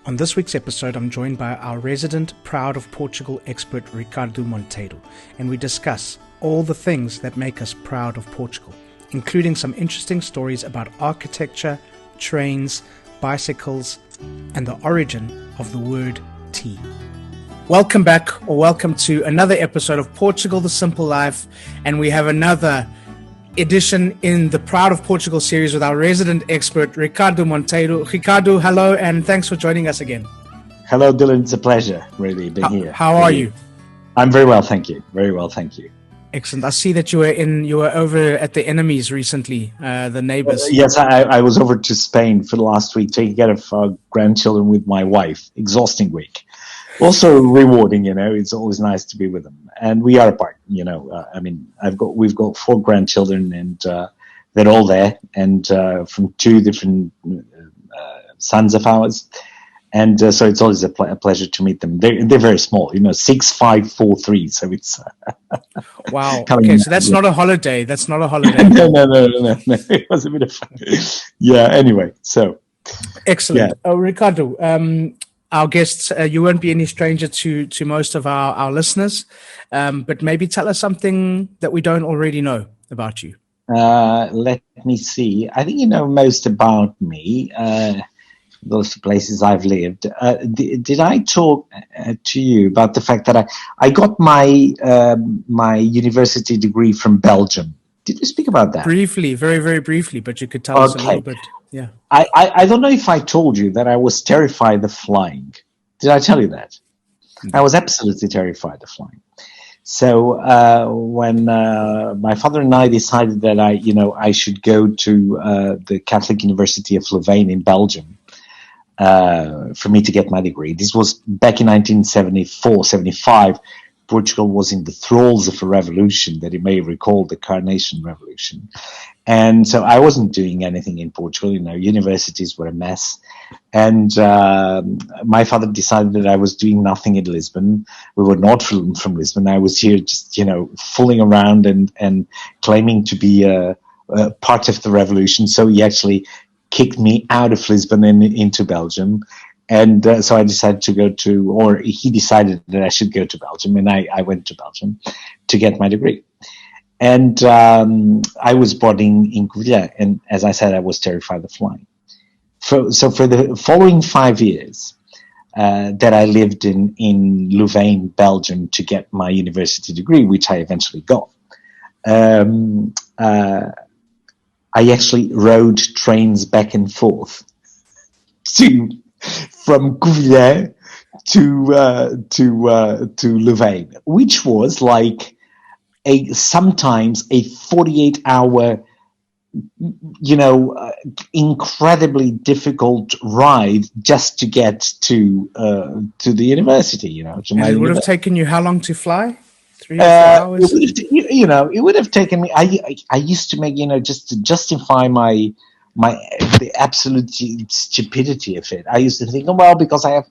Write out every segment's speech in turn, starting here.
On this week's episode, I'm joined by our resident Proud of Portugal expert, Ricardo Monteiro, and we discuss all the things that make us proud of Portugal, including some interesting stories about architecture, trains, bicycles, and the origin of the word tea. Welcome back, or welcome to another episode of Portugal, the Simple Life, and we have another edition in the Proud of Portugal series with our resident expert, Ricardo Monteiro. Ricardo, hello, and thanks for joining us again. Hello, Dylan. It's a pleasure, really, being here. How are you? I'm very well, thank you. Very well, thank you. Excellent. I see that you were over at the enemies recently, the neighbors. Yes, I was over to Spain for the last week, taking care of our grandchildren with my wife. Exhausting week. Also rewarding, it's always nice to be with them. And we are apart, we've got 4 grandchildren and they're all there, and from 2 different sons of ours. And so it's always a pleasure to meet them. They're very small, 6, 5, 4, 3. So it's wow. Okay, so that's not a holiday. That's not a holiday. No. It was a bit of fun. Yeah. Anyway, so excellent. Yeah. Ricardo, our guests, you won't be any stranger to most of our listeners, but maybe tell us something that we don't already know about you. Let me see. I think you know most about me. Those places I've lived. Did I talk to you about the fact that I got my my university degree from Belgium? Did you speak about that? Briefly, very, very briefly, but you could tell us a little bit. Yeah. I don't know if I told you that I was terrified of flying. Did I tell you that? I was absolutely terrified of flying. So when my father and I decided that I should go to the Catholic University of Louvain in Belgium, for me to get my degree. This was back in 1974, 75. Portugal was in the thralls of a revolution that you may recall, the Carnation Revolution. And so I wasn't doing anything in Portugal. Universities were a mess. And my father decided that I was doing nothing in Lisbon. We were not from Lisbon. I was here just, fooling around and claiming to be a part of the revolution. So he actually kicked me out of Lisbon and into Belgium. And so I decided he decided that I should go to Belgium, and I went to Belgium to get my degree. And I was brought in Covilhã, and as I said, I was terrified of flying. So for the following 5 years that I lived in Louvain, Belgium, to get my university degree, which I eventually got, I actually rode trains back and forth from Covilhã to Louvain, which was like sometimes a 48-hour, incredibly difficult ride just to get to the university. And it would have taken you how long to fly? 3 or 4 hours. It would have taken me. I used to make just to justify the absolute stupidity of it. I used to think, because I have,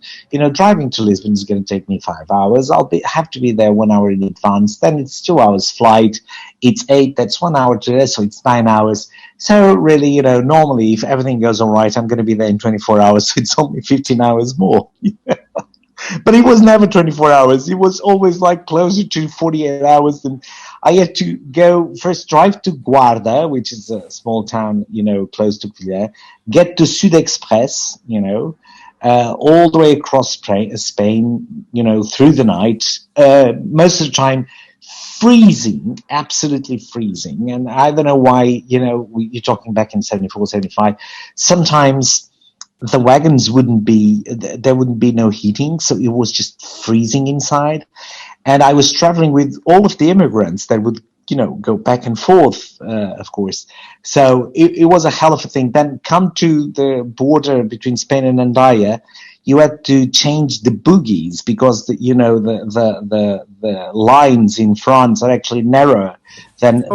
driving to Lisbon is going to take me 5 hours. Have to be there 1 hour in advance. Then it's 2 hours flight. It's 8. That's 1 hour to there, so it's 9 hours. So really, normally if everything goes all right, I'm going to be there in 24 hours. So it's only 15 hours more. But it was never 24 hours. It was always like closer to 48 hours. And I had to drive to Guarda, which is a small town, close to Covilhã, get to Sud Express, all the way across Spain, through the night, most of the time freezing, absolutely freezing. And I don't know why, you're talking back in 74, 75. Sometimes the wagons there wouldn't be no heating, so it was just freezing inside. And I was traveling with all of the immigrants that would, go back and forth, of course. So it was a hell of a thing. Then come to the border between Spain and Andaya, you had to change the bogies because the lines in France are actually narrower than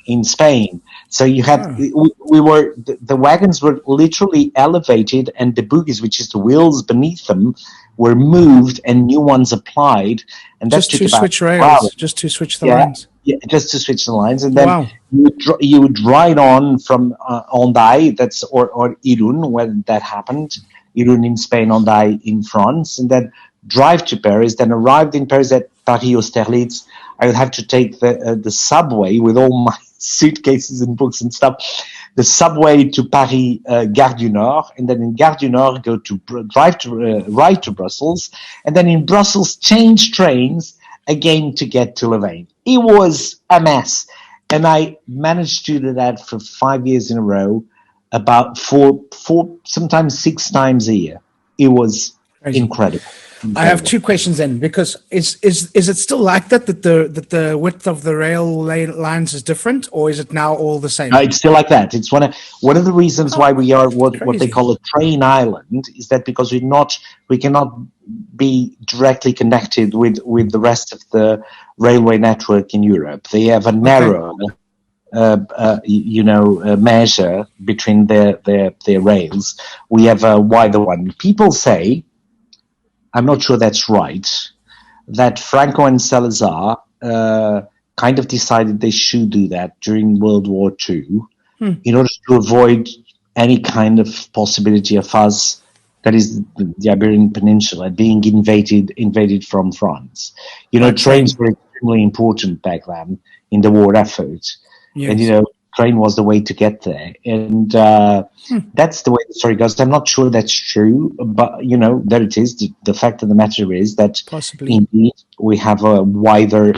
in Spain. So you had the wagons were literally elevated, and the bogies, which is the wheels beneath them, were moved and new ones applied. And that just took to about switch rails, just to switch the lines. Yeah, just to switch the lines, and then you would ride on from Ondai, or Irun when that happened. Irun in Spain, Hendaye in France, and then drive to Paris. Then arrived in Paris at Paris Austerlitz. I would have to take the subway with all my suitcases and books and stuff. The subway to Paris, Gare du Nord, and then in Gare du Nord ride to Brussels, and then in Brussels change trains again to get to Louvain. It was a mess, and I managed to do that for 5 years in a row, about four, sometimes 6 times a year. It was incredible. I have 2 questions then, because is it still like that the width of the rail lines is different, or is it now all the same? It's still like that. It's one of the reasons why we are what they call a train island, is that because we cannot be directly connected with the rest of the railway network in Europe. They have a narrow measure between their rails. We have a wider one. People say, I'm not sure that's right, that Franco and Salazar kind of decided they should do that during World War II in order to avoid any kind of possibility of us, that is the Iberian Peninsula, being invaded from France. Trains were extremely important back then in the war effort. Yes. And, train was the way to get there. And that's the way the story goes. I'm not sure that's true, but, there it is. The fact of the matter is that possibly indeed we have a wider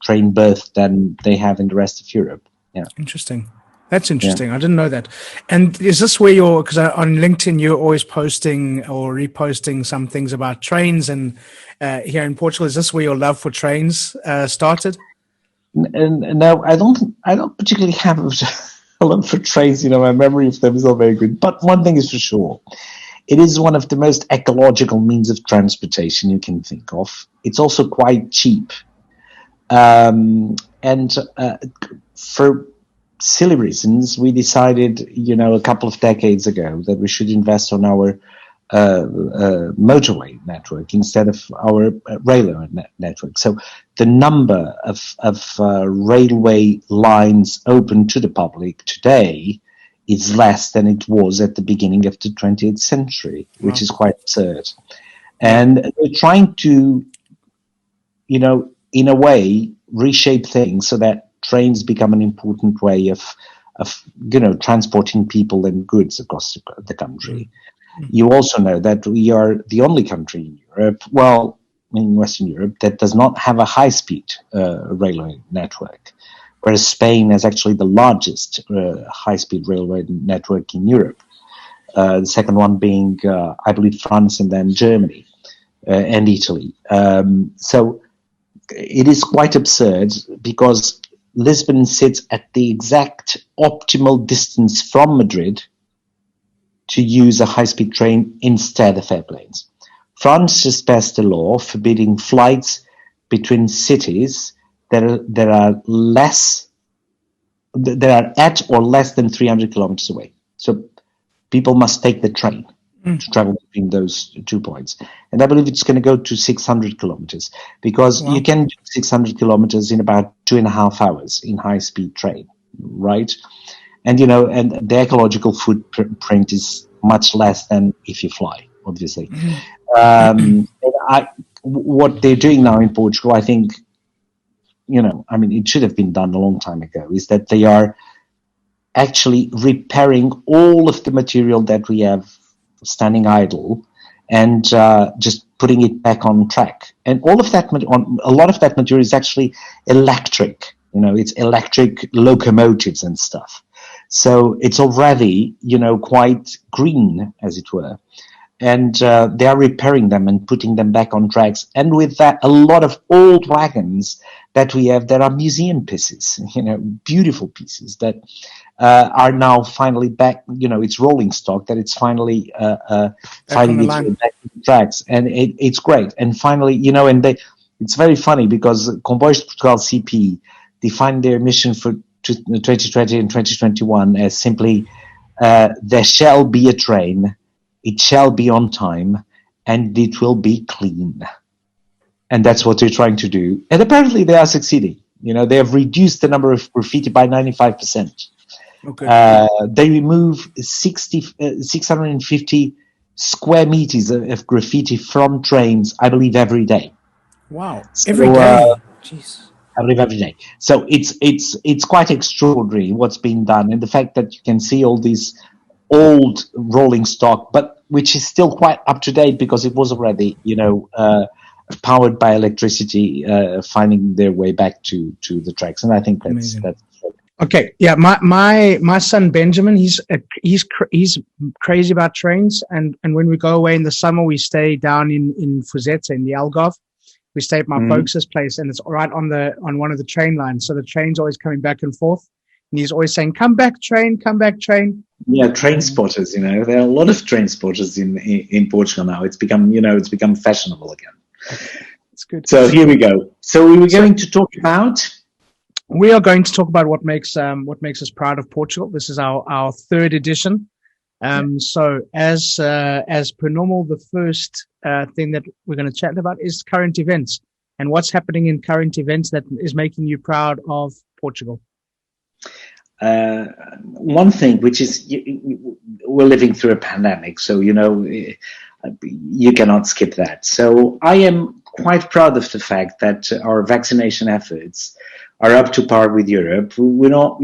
train berth than they have in the rest of Europe. Yeah. Interesting. That's interesting. Yeah. I didn't know that. And is this where because on LinkedIn, you're always posting or reposting some things about trains, and here in Portugal, is this where your love for trains started? No, I don't particularly have a love for trains. My memory of them is not very good. But one thing is for sure, it is one of the most ecological means of transportation you can think of. It's also quite cheap, and for silly reasons, we decided, a couple of decades ago, that we should invest on our motorway network instead of our railway network. So the number of railway lines open to the public today is less than it was at the beginning of the 20th century, which is quite absurd. And we're trying to, in a way, reshape things so that trains become an important way of transporting people and goods across the country. You also know that we are the only country in Europe, in Western Europe, that does not have a high-speed railway network, whereas Spain has actually the largest high-speed railway network in Europe. The second one being, I believe, France, and then Germany and Italy. So it is quite absurd, because Lisbon sits at the exact optimal distance from Madrid to use a high-speed train instead of airplanes. France just passed a law forbidding flights between cities that are at or less than 300 kilometers away. So people must take the train to travel between those 2 points. And I believe it's going to go to 600 kilometers, because you can do 600 kilometers in about 2.5 hours in high-speed train, right? And, and the ecological footprint is much less than if you fly, obviously. What they're doing now in Portugal, I think, it should have been done a long time ago, is that they are actually repairing all of the material that we have standing idle, and just putting it back on track. And all of that, a lot of that material is actually electric. It's electric locomotives and stuff. So it's already, quite green, as it were. And they are repairing them and putting them back on tracks. And with that, a lot of old wagons that we have that are museum pieces, beautiful pieces that are now finally back. It's rolling stock, that it's finally finding its way back to the tracks. And it's great. And finally, it's very funny, because Comboios Portugal CP defined their mission for 2020 and 2021 as simply, there shall be a train, it shall be on time, and it will be clean. And that's what they're trying to do. And apparently they are succeeding. They have reduced the number of graffiti by 95%. Okay. They remove 650 square meters of graffiti from trains, I believe, every day. Wow. So, Every day. Jeez. I believe every day. So it's quite extraordinary what's being done, and the fact that you can see all these old rolling stock, but which is still quite up to date because it was already, powered by electricity, finding their way back to the tracks. And I think that's Amazing. that's. Okay, yeah, my son Benjamin, he's crazy about trains, and when we go away in the summer, we stay down in Fuzeta in the Algarve. We stay at my folks' place, and it's right on one of the train lines. So the train's always coming back and forth, and he's always saying, "Come back, train! Come back, train!" Yeah, train spotters. There are a lot of train spotters in Portugal now. It's become fashionable again. It's good. So here we go. So we were going to talk about. We are going to talk about what makes us proud of Portugal. This is our third edition. So as per normal, the first thing that we're going to chat about is current events and what's happening in current events that is making you proud of Portugal. One thing, which is we're living through a pandemic, so you cannot skip that. So I am quite proud of the fact that our vaccination efforts are up to par with Europe. We're not,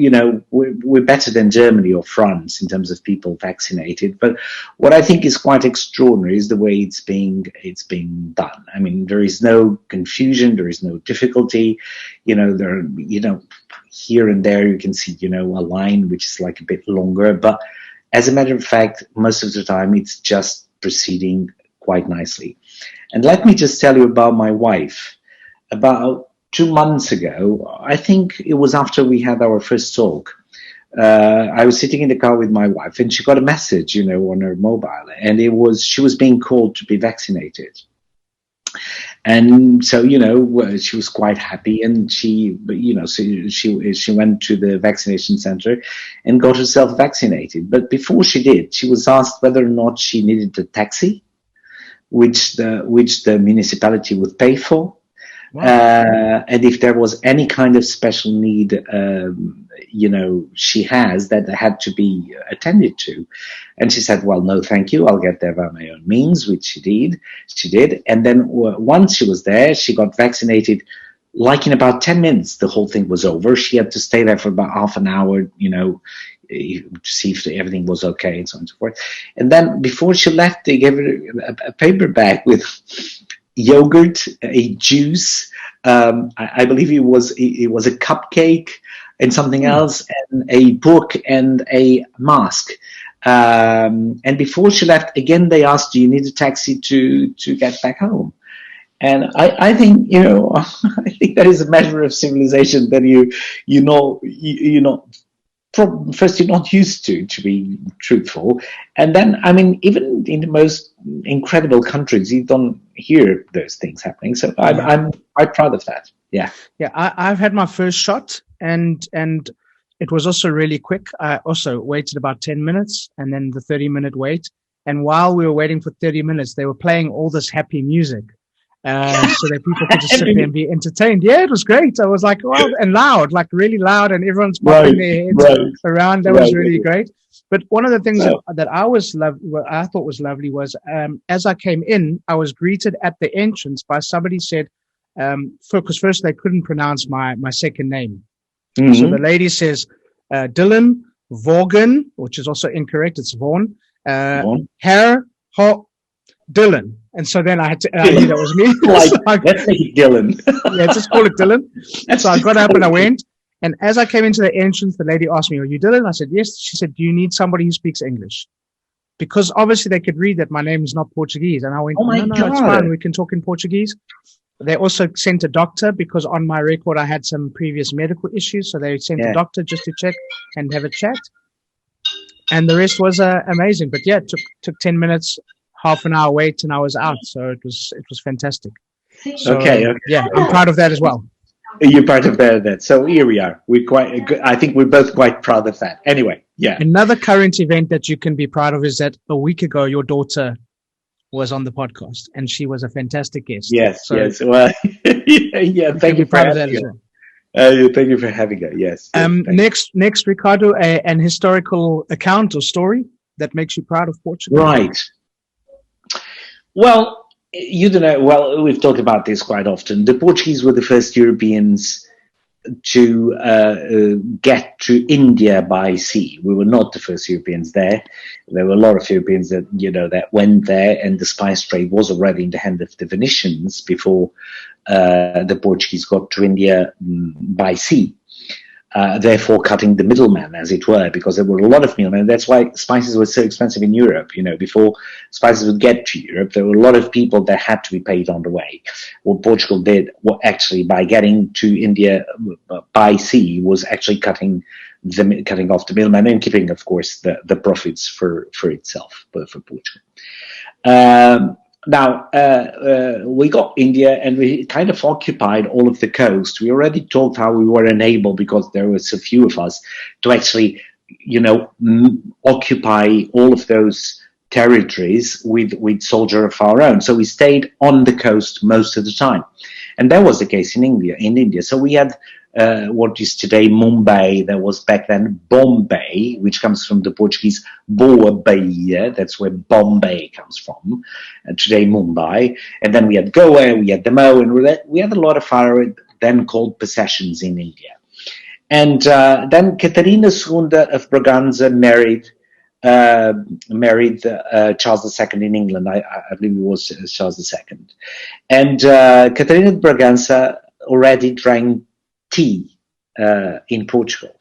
we're better than Germany or France in terms of people vaccinated. But what I think is quite extraordinary is the way it's being done. I mean, there is no confusion, there is no difficulty. Here and there you can see, a line which is like a bit longer. But as a matter of fact, most of the time it's just proceeding quite nicely. And let me just tell you about my wife. About 2 months ago, I think it was after we had our first talk, I was sitting in the car with my wife and she got a message, on her mobile, and she was being called to be vaccinated. And so, she was quite happy, and she went to the vaccination center and got herself vaccinated. But before she did, she was asked whether or not she needed a taxi, which the municipality would pay for. Wow. And if there was any kind of special need, she has that had to be attended to. And she said, well, no, thank you. I'll get there by my own means, which she did. And then once she was there, she got vaccinated. Like in about 10 minutes, the whole thing was over. She had to stay there for about half an hour, to see if everything was okay and so on and so forth. And then before she left, they gave her a paper bag with yogurt, a juice, I believe it was a cupcake and something else, and a book and a mask. And before she left, again, they asked, do you need a taxi to get back home? And I think, I think that is a measure of civilization that first, you're not used to be truthful. And then, I mean, even in the most incredible countries, you don't hear those things happening. So I'm quite proud of that. Yeah. Yeah. I've had my first shot and it was also really quick. I also waited about 10 minutes and then the 30-minute wait. And while we were waiting for 30 minutes, they were playing all this happy music. So that people could just sit there and be entertained. Yeah, it was great. I was like, well, and loud, like really loud, and everyone's popping their heads around. That was really great. But one of the things that I thought was lovely was as I came in, I was greeted at the entrance by somebody said, because first they couldn't pronounce my second name. Mm-hmm. So the lady says, Dylan Vaughan, which is also incorrect. It's Vaughan. Herholdt Dylan. And so then I knew that was me. Let's make it Dylan. Yeah, just call it Dylan. So I got up and I went. And as I came into the entrance, the lady asked me, are you Dylan? I said, yes. She said, do you need somebody who speaks English? Because obviously they could read that my name is not Portuguese. And I went, no, it's fine. We can talk in Portuguese. They also sent a doctor because on my record, I had some previous medical issues. So they sent a doctor just to check and have a chat. And the rest was amazing. But yeah, it took 10 minutes. Half an hour wait and I was out, so it was fantastic. So, okay. Yeah, I'm proud of that as well. You're part of that. So here we are. We're quite good. I think we're both quite proud of that. Anyway, yeah. Another current event that you can be proud of is that a week ago your daughter was on the podcast and she was a fantastic guest. Yes, yes. Well, yeah. Thank you for having her. Thank you for having her. Yes. Next, Ricardo, an historical account or story that makes you proud of Portugal. Right. Well, you don't know. Well, we've talked about this quite often. The Portuguese were the first Europeans to get to India by sea. We were not the first Europeans there. There were a lot of Europeans that that went there, and the spice trade was already in the hand of the Venetians before the Portuguese got to India by sea. Therefore cutting the middleman, as it were, because there were a lot of middlemen. That's why spices were so expensive in Europe. Before spices would get to Europe, there were a lot of people that had to be paid on the way. What Portugal did, actually, by getting to India by sea, was actually cutting off the middleman and keeping, of course, the profits for itself, for Portugal. Now, we got India and we kind of occupied all of the coast. We already talked how we were unable, because there were so few of us, to actually, occupy all of those territories with soldiers of our own. So we stayed on the coast most of the time. And that was the case in India. So we had what is today Mumbai. That was back then Bombay, which comes from the Portuguese Boa Bahia. That's where Bombay comes from. And today Mumbai. And then we had Goa, we had Damo, and we had a lot of our then called possessions in India. And then Catarina II of Braganza married Charles II in England. I believe it was Charles II. And Catarina of Braganza already drank tea in Portugal,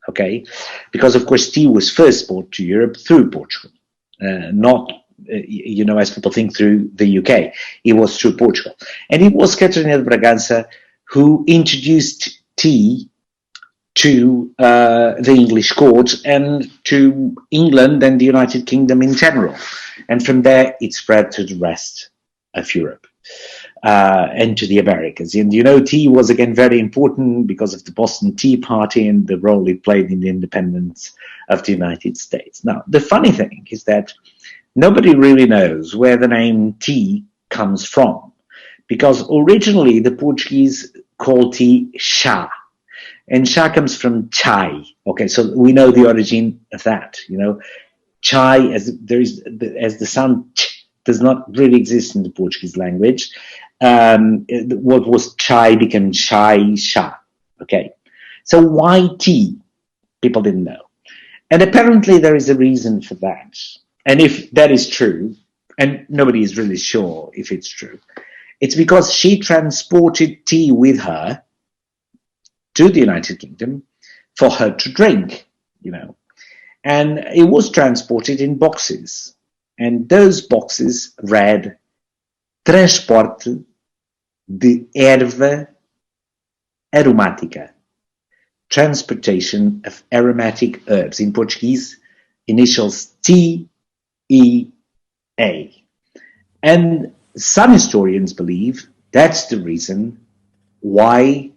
okay? Because, of course, tea was first brought to Europe through Portugal, not, as people think, through the UK. It was through Portugal. And it was Catarina of Braganza who introduced tea to the English court and to England and the United Kingdom in general. And from there, it spread to the rest of Europe and to the Americas. And, tea was, again, very important because of the Boston Tea Party and the role it played in the independence of the United States. Now, the funny thing is that nobody really knows where the name tea comes from, because originally the Portuguese called tea chá. And chá comes from chai. Okay, so we know the origin of that. Chai, as the sound ch does not really exist in the Portuguese language. What was chai became chai, sha. Okay, so why tea? People didn't know, and apparently there is a reason for that. And if that is true, and nobody is really sure if it's true, it's because she transported tea with her to the United Kingdom for her to drink, And it was transported in boxes. And those boxes read, Transporte de erva aromática. Transportation of aromatic herbs. In Portuguese, initials T-E-A. And some historians believe that's the reason why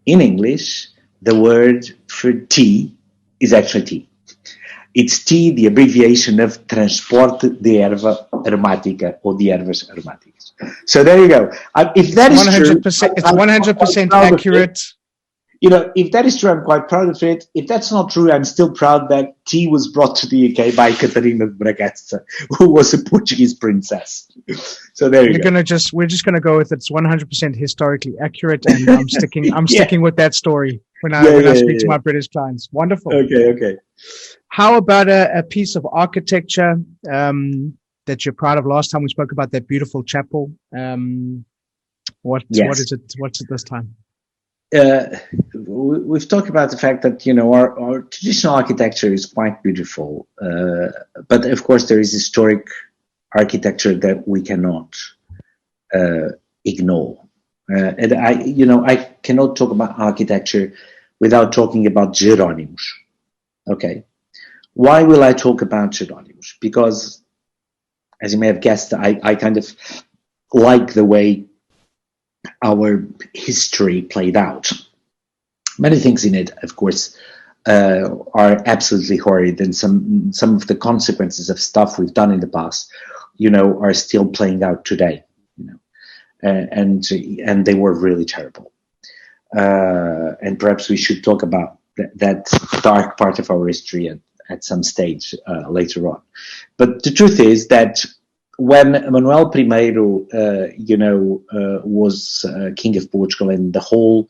in English, the word for tea is actually tea. It's tea, the abbreviation of Transporte de Erva Aromática, or de Ervas Aromáticas. So there you go. If that is 100%, true, it's 100% accurate. If that is true, I'm quite proud of it. If that's not true, I'm still proud that tea was brought to the UK by Catarina de Braganza, who was a Portuguese princess. So there you go. We're just gonna go with it's 100% historically accurate, and I'm sticking with that story when I speak to my British clients. Wonderful. Okay. How about a piece of architecture that you're proud of? Last time we spoke about that beautiful chapel. What is it? What's it this time? We've talked about the fact that our traditional architecture is quite beautiful, but of course there is historic architecture that we cannot ignore. And I cannot talk about architecture without talking about Jerónimos. Okay, why will I talk about Jerónimos? Because, as you may have guessed, I kind of like the way our history played out. Many things in it, of course, are absolutely horrid, and some of the consequences of stuff we've done in the past, are still playing out today. And they were really terrible. And perhaps we should talk about that dark part of our history at some stage later on. But the truth is that when Manuel I, was King of Portugal, and the whole,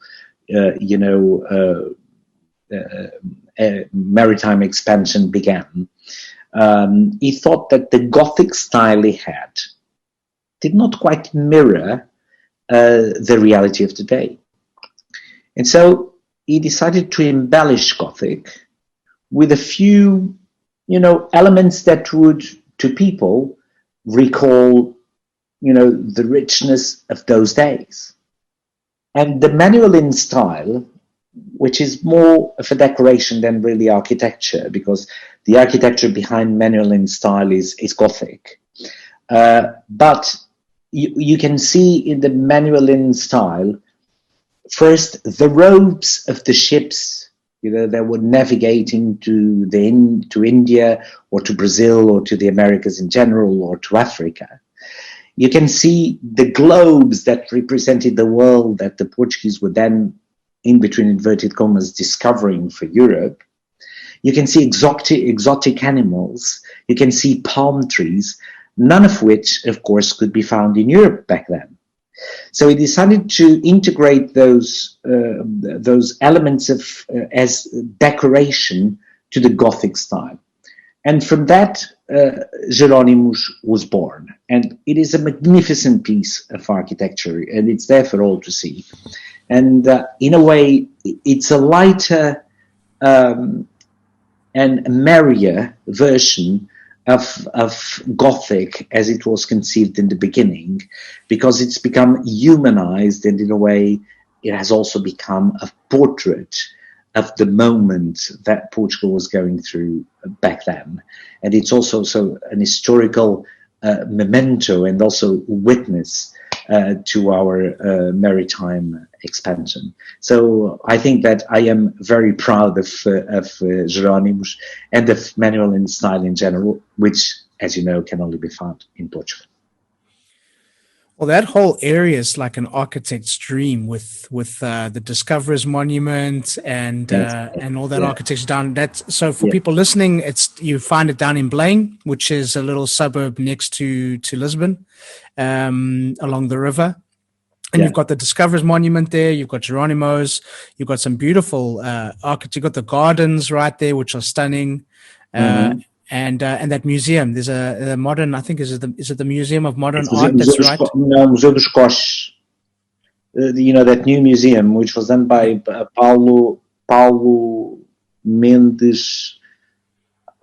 maritime expansion began, he thought that the Gothic style he had did not quite mirror the reality of today. And so he decided to embellish Gothic with a few, elements that would, to people, recall, the richness of those days. And the Manuelin style, which is more of a decoration than really architecture, because the architecture behind Manuelin style is Gothic. But you can see in the Manuelin style, first, the robes of the ships, that were navigating to India or to Brazil or to the Americas in general or to Africa. You can see the globes that represented the world that the Portuguese were then, in between inverted commas, discovering for Europe. You can see exotic animals. You can see palm trees, none of which, of course, could be found in Europe back then. So he decided to integrate those elements as decoration to the Gothic style. And from that, Jerónimos was born. And it is a magnificent piece of architecture, and it's there for all to see. And in a way, it's a lighter and merrier version of Gothic as it was conceived in the beginning, because it's become humanized, and in a way it has also become a portrait of the moment that Portugal was going through back then. And it's also an historical memento and also witness to our maritime expansion. So I think that I am very proud of Jerónimos and of Manuelin style in general, which, as you know, can only be found in Portugal. Well, that whole area is like an architect's dream, with the Discoverers Monument and all that architecture down. So for people listening, you find it down in Belém, which is a little suburb next to Lisbon, along the river. And you've got the Discoverers Monument there. You've got Jerónimos. You've got some beautiful architecture. You've got the gardens right there, which are stunning. And that museum, there's a modern, I think, is it the Museum of Modern Art? That's right. No, Museu dos Coches. That new museum, which was done by Paulo Mendes.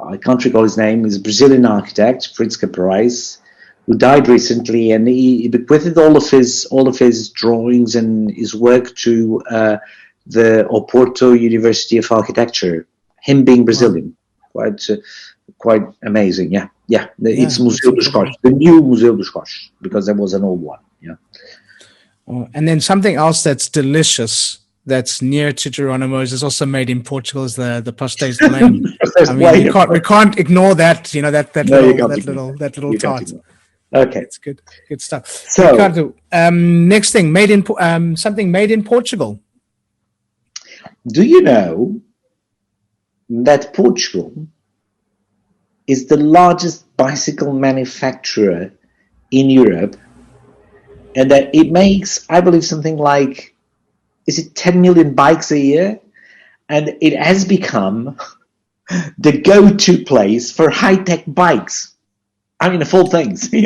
I can't recall his name. He's a Brazilian architect, Fritz Caprais, who died recently, and he bequeathed all of his drawings and his work to the Oporto University of Architecture. Him being Brazilian, quite amazing. It's Museu dos Coches, the new Museu dos Coches, because there was an old one. And then something else that's delicious, that's near to Jerónimos, is also made in Portugal, is the pastéis de Belém. I mean, we can't ignore that. That little tart. Okay, it's good stuff. So, Ricardo, next thing, something made in Portugal. Do you know that Portugal is the largest bicycle manufacturer in Europe, and that it makes, I believe, something like, is it 10 million bikes a year? And it has become the go-to place for high-tech bikes. I mean, of all things, I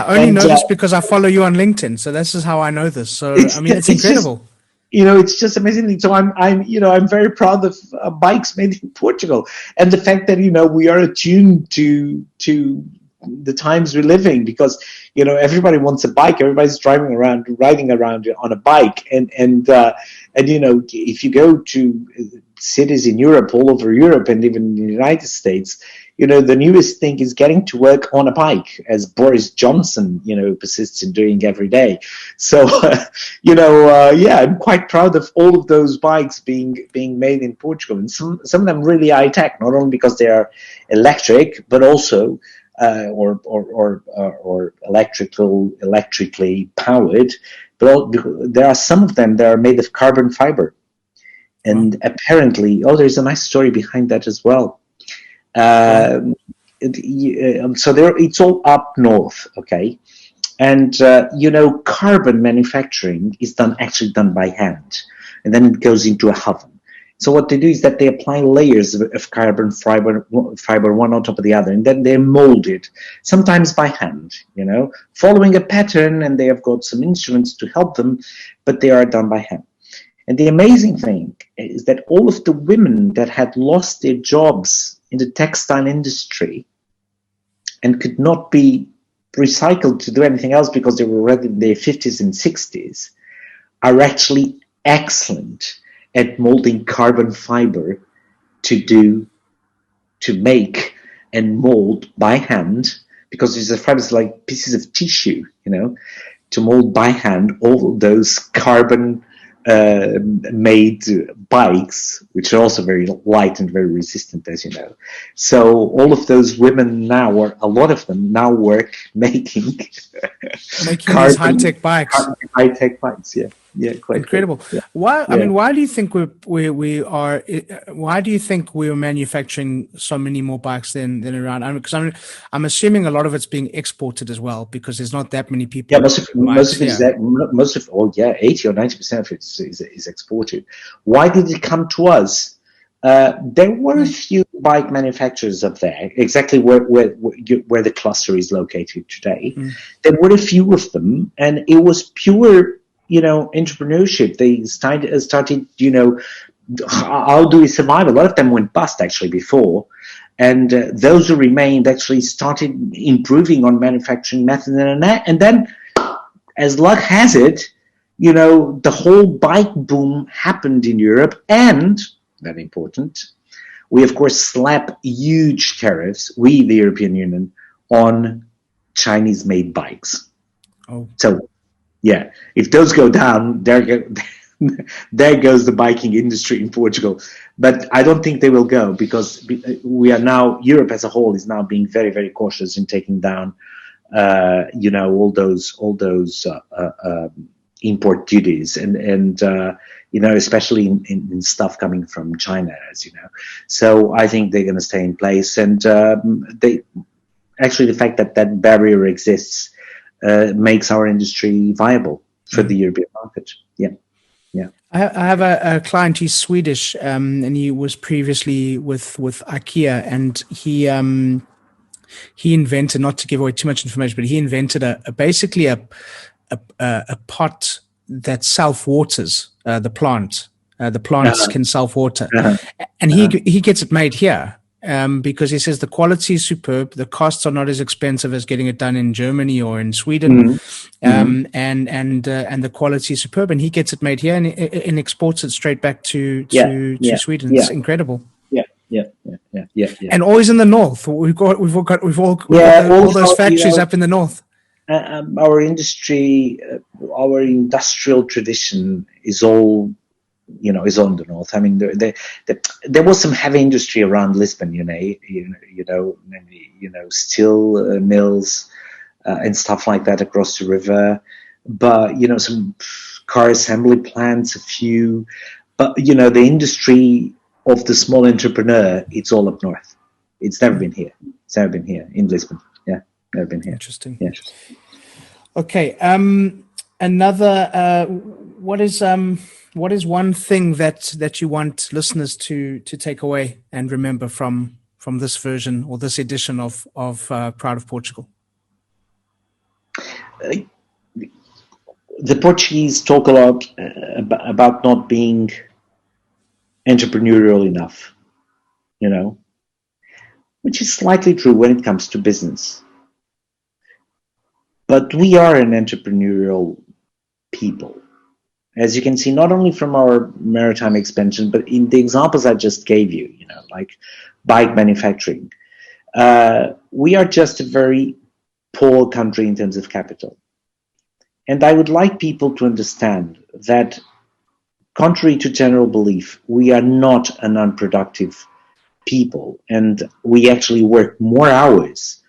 only know this because I follow you on LinkedIn, so this is how I know this. So it's incredible. It's just amazing. So I'm very proud of bikes made in Portugal, and the fact that we are attuned to the times we're living, because everybody wants a bike. Everybody's riding around on a bike, and if you go to cities in Europe, all over Europe, and even in the United States, the newest thing is getting to work on a bike, as Boris Johnson, persists in doing every day. So, I'm quite proud of all of those bikes being made in Portugal, and some of them really high tech, not only because they are electric, but also or electrically powered. But there are some of them that are made of carbon fiber, and apparently, there's a nice story behind that as well. it's all up north, okay? And carbon manufacturing is actually done by hand, and then it goes into a oven. So what they do is that they apply layers of carbon fiber one on top of the other, and then they mold it, sometimes by hand, following a pattern, and they have got some instruments to help them, but they are done by hand. And the amazing thing is that all of the women that had lost their jobs in the textile industry and could not be recycled to do anything else because they were already in their 50s and 60s are actually excellent at molding carbon fiber to make and mold by hand, because these fibers like pieces of tissue, to mold by hand all those carbon made bikes, which are also very light and very resistant, as you know. So all of those women now, or a lot of them now, work making these high-tech bikes. High-tech bikes, yeah. Yeah, quite incredible. Yeah. Why? Yeah. I mean, why do you think we are? Why do you think we're manufacturing so many more bikes than around? I mean, because I'm assuming a lot of it's being exported as well, because there's not that many people. Yeah, most of it is that. Most of 80 or 90% of it is exported. Why did it come to us? There were a few bike manufacturers up there, exactly where the cluster is located today. There were a few of them, and it was pure, entrepreneurship. They started, how do we survive? A lot of them went bust actually before, and those who remained actually started improving on manufacturing methods, and then, as luck has it, the whole bike boom happened in Europe, and very important, we of course slap huge tariffs, the European Union, on Chinese-made bikes. Oh, so. Yeah, if those go down, there goes the biking industry in Portugal. But I don't think they will go, because we are now, Europe as a whole is now being very, very cautious in taking down, all those import duties, and especially in stuff coming from China, as you know. So I think they're going to stay in place, and the fact that barrier exists makes our industry viable for the European market. Yeah. I have a client. He's Swedish, and he was previously with IKEA, and he invented, not to give away too much information, but he invented basically a pot that self-waters the plant. The plants can self-water, and he gets it made here. Because he says the quality is superb, the costs are not as expensive as getting it done in Germany or in Sweden, and the quality is superb, and he gets it made here and exports it straight back to Sweden. It's incredible. Yeah. And always in the north. We've got all those factories up in the north. Our industry, our industrial tradition is all. Is on the north. I mean, there was some heavy industry around Lisbon, steel mills and stuff like that across the river. But some car assembly plants, a few. But the industry of the small entrepreneur, it's all up north. It's never been here. It's never been here in Lisbon. Yeah, never been here. Interesting. Yeah. Okay. Another. What is one thing that you want listeners to take away and remember from this version or this edition of Proud of Portugal? The Portuguese talk a lot about not being entrepreneurial enough, which is slightly true when it comes to business. But we are an entrepreneurial people. As you can see, not only from our maritime expansion, but in the examples I just gave you, like bike manufacturing. We are just a very poor country in terms of capital. And I would like people to understand that, contrary to general belief, we are not an unproductive people. And we actually work more hours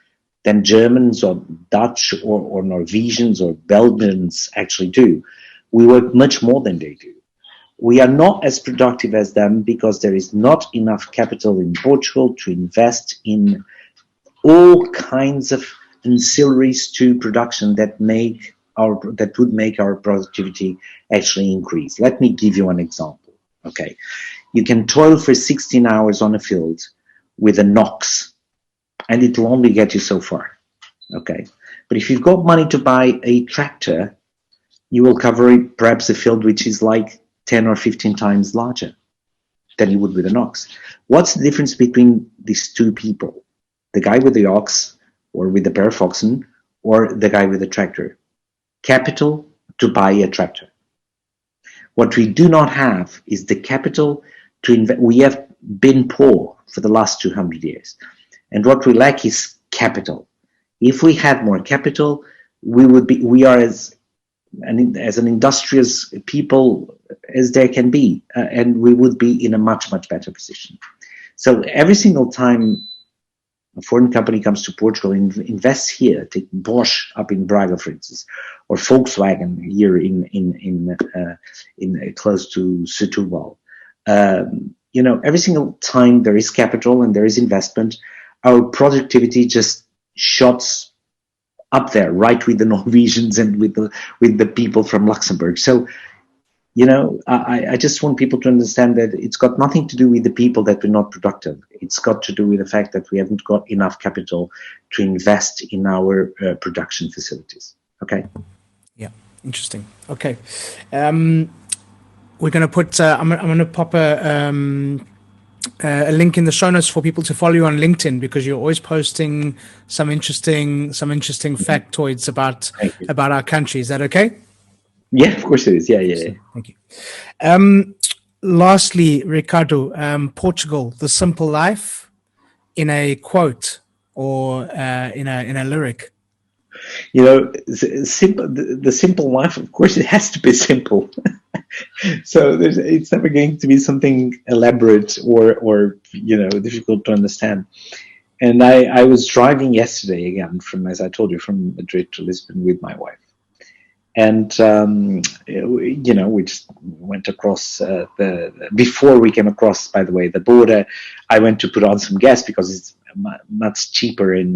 than Germans or Dutch or Norwegians or Belgians actually do. We work much more than they do. We are not as productive as them because there is not enough capital in Portugal to invest in all kinds of ancillaries to production that would make our productivity actually increase. Let me give you an example. Okay, you can toil for 16 hours on a field with an ox, and it will only get you so far. Okay, but if you've got money to buy a tractor, you will cover perhaps a field which is like 10 or 15 times larger than you would with an ox. What's the difference between these two people? The guy with the ox, or with the pair of oxen, or the guy with the tractor? Capital to buy a tractor. What we do not have is the capital to invest. We have been poor for the last 200 years. And what we lack is capital. If we had more capital, we are as an industrious people as there can be, and we would be in a much, much better position. So every single time a foreign company comes to Portugal and invests here, take Bosch up in Braga, for instance, or Volkswagen here in close to Setúbal. Every single time there is capital and there is investment, our productivity just shots up there, right with the Norwegians and with the people from Luxembourg. So, I just want people to understand that it's got nothing to do with the people that we're not productive. It's got to do with the fact that we haven't got enough capital to invest in our production facilities. Okay. Yeah. Interesting. Okay. We're going to put. I'm going to pop a link in the show notes for people to follow you on LinkedIn, because you're always posting some interesting factoids about our country. Is that okay? Yeah, of course it is. Yeah. Thank you. Lastly, Ricardo, Portugal, the simple life, in a quote or in a lyric. The simple life, of course, it has to be simple. So it's never going to be something elaborate or difficult to understand. And I was driving yesterday again as I told you, from Madrid to Lisbon with my wife. And, we just went across before we came across, by the way, the border, I went to put on some gas because it's much cheaper in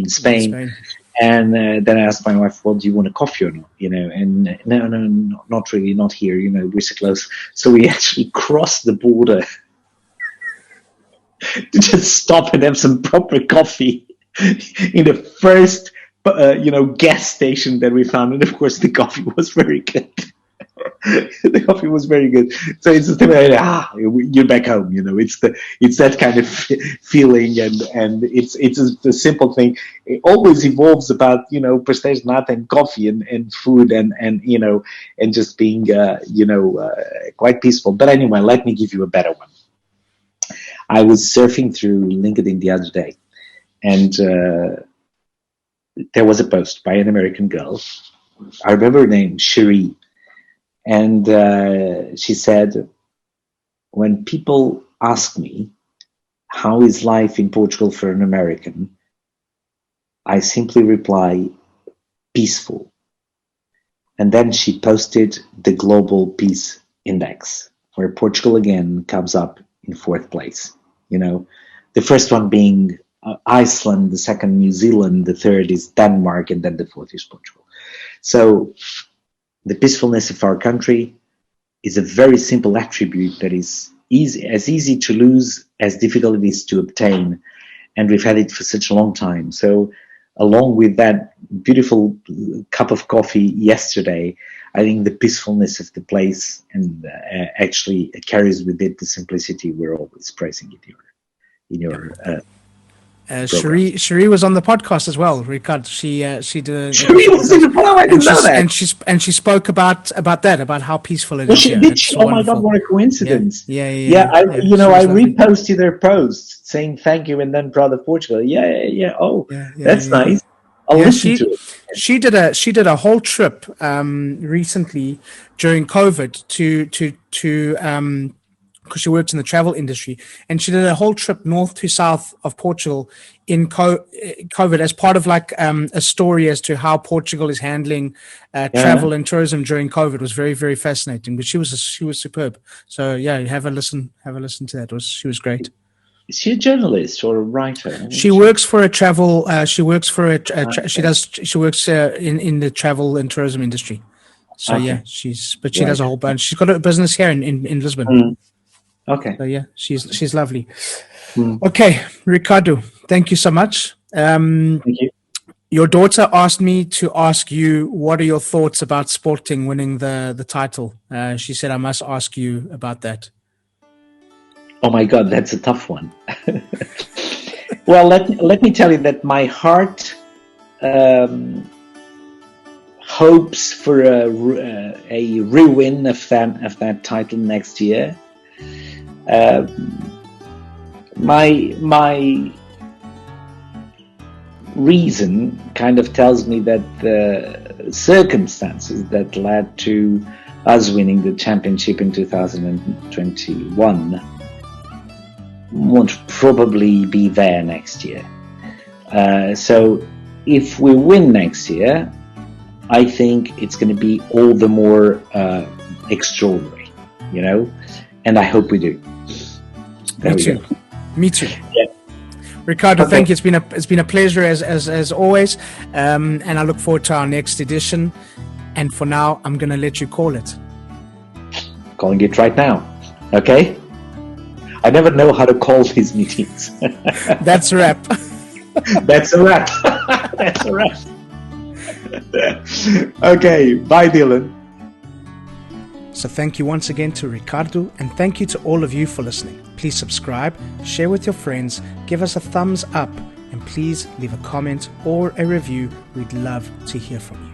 Spain. And then I asked my wife, well, do you want a coffee or not? And no, not really, not here, we're so close. So we actually crossed the border to just stop and have some proper coffee in the first gas station that we found. And of course the coffee was very good. The coffee was very good. So it's just you're back home. It's that kind of feeling, and it's a simple thing. It always evolves about prestige nata and coffee and food and just being quite peaceful. But anyway, let me give you a better one. I was surfing through LinkedIn the other day, and there was a post by an American girl. I remember her name, Cherie. And she said, when people ask me, how is life in Portugal for an American? I simply reply, peaceful. And then she posted the Global Peace Index, where Portugal again comes up in 4th place. The first one being Iceland, the second New Zealand, the third is Denmark, and then the 4th is Portugal. So the peacefulness of our country is a very simple attribute that is easy to lose as difficult it is to obtain, and we've had it for such a long time. So along with that beautiful cup of coffee yesterday, I think the peacefulness of the place and actually carries with it the simplicity we're always praising in your Cherie was on the podcast as well, Ricardo. She did. Cherie was in the podcast. I didn't know that. And she spoke about that, about how peaceful it is. She did. Oh my God, what a coincidence! Yeah. I reposted her post saying thank you and then proud of Portugal. That's nice. I'll listen to it. She did a whole trip recently during COVID to because she works in the travel industry, and she did a whole trip north to south of Portugal in COVID as part of like a story as to how Portugal is handling travel and tourism during COVID. It was very, very fascinating. But she was superb. So have a listen to that. She was great. Is she a journalist or a writer? She works for a travel. She works for a. She works in the travel and tourism industry. So yeah, she does a whole bunch. She's got a business here in Lisbon. Mm. Okay. So yeah, she's lovely. Mm. Okay, Ricardo, thank you so much. Thank you. Your daughter asked me to ask you, what are your thoughts about Sporting winning the title? She said I must ask you about that. Oh my God, that's a tough one. Well, let me tell you that my heart hopes for a re-win of that title next year. My reason kind of tells me that the circumstances that led to us winning the championship in 2021 won't probably be there next year. So if we win next year, I think it's going to be all the more extraordinary, and I hope we do. Me too. Yeah. Ricardo, thank you. It's been a pleasure as always, and I look forward to our next edition. And for now, I'm going to let you call it. Calling it right now. Okay. I never know how to call these meetings. That's a wrap. That's a wrap. That's a wrap. Okay. Bye, Dylan. So thank you once again to Ricardo, and thank you to all of you for listening. Please subscribe, share with your friends, give us a thumbs up, and please leave a comment or a review. We'd love to hear from you.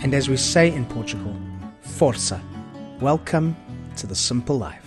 And as we say in Portugal, força. Welcome to the simple life.